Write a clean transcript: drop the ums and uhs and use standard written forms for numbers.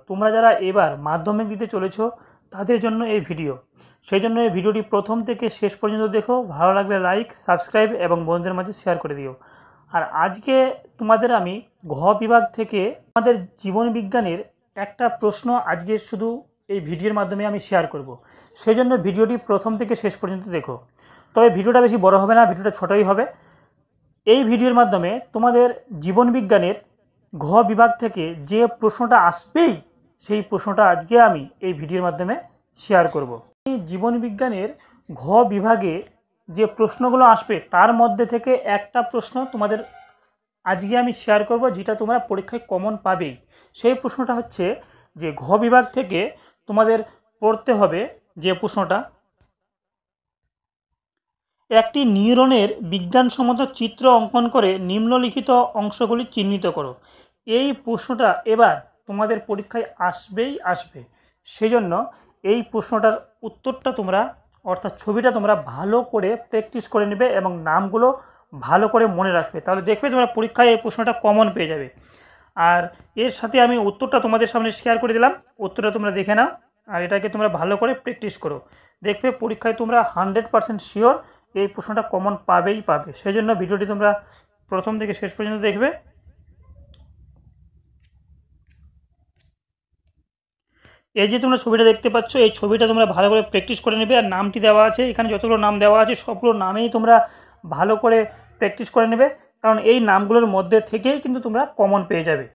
তোমরা যারা এবার মাধ্যমিক দিতে চলেছো তাদের জন্য এই ভিডিও, সেই জন্য এই ভিডিওটি প্রথম থেকে শেষ পর্যন্ত দেখো। ভালো লাগলে লাইক, সাবস্ক্রাইব এবং বন্ধুদের মাঝে শেয়ার করে দিও। আর আজকে তোমাদের আমি ঘ বিভাগ থেকে আমাদের জীবন বিজ্ঞানের একটা প্রশ্ন আজকে শুধু এই ভিডিওর মাধ্যমে আমি শেয়ার করব। সেই জন্য ভিডিওটি প্রথম থেকে শেষ পর্যন্ত দেখো। তবে ভিডিওটা বেশি বড় হবে না, ভিডিওটা ছোটই হবে। এই ভিডিওর মাধ্যমে তোমাদের জীবন বিজ্ঞানের ঘ বিভাগ থেকে যে প্রশ্নটা আসবেই সেই প্রশ্নটা আজকে আমি এই ভিডিওর মাধ্যমে শেয়ার করব। জীবন বিজ্ঞানের ঘ বিভাগে যে প্রশ্নগুলো আসবে তার মধ্যে থেকে একটা প্রশ্ন তোমাদের আজকে আমি শেয়ার করব, যেটা তোমরা পরীক্ষায় কমন পাবেই। সেই প্রশ্নটা হচ্ছে যে ঘ বিভাগ থেকে তোমাদের পড়তে হবে যে প্রশ্নটা, একটি নিউরনের বিজ্ঞানসম্মত চিত্র অঙ্কন করে নিম্নলিখিত অংশগুলি চিহ্নিত করো। এই প্রশ্নটা এবার তোমাদের পরীক্ষায় আসবেই আসবে। সেই জন্য এই প্রশ্নটার উত্তরটা তোমরা, অর্থাৎ ছবিটা তোমরা ভালো করে প্র্যাকটিস করে নেবে এবং নামগুলো ভালো করে মনে রাখবে, তাহলে দেখবে তোমরা পরীক্ষায় এই প্রশ্নটা কমন পেয়ে যাবে। আর এর সাথে আমি উত্তরটা তোমাদের সামনে শেয়ার করে দিলাম, উত্তরটা তোমরা দেখে নাও আর এটাকে তোমরা ভালো করে প্র্যাকটিস করো। দেখবে পরীক্ষায় তোমরা 100% শিওর এই প্রশ্নটা কমন পাবেই পাবে। সেই জন্য ভিডিওটি তোমরা প্রথম থেকে শেষ পর্যন্ত দেখবে। এই যে তোমরা ছবিটা দেখতে পাচ্ছ, এই ছবিটা তোমরা ভালো করে প্র্যাকটিস করে নেবে। আর নামটি দেওয়া আছে, এখানে যতগুলো নাম দেওয়া আছে সবগুলো নামেই তোমরা ভালো করে প্র্যাকটিস করে নেবে, কারণ এই নামগুলোর মধ্যে থেকেই কিন্তু তোমরা কমন পেয়ে যাবে।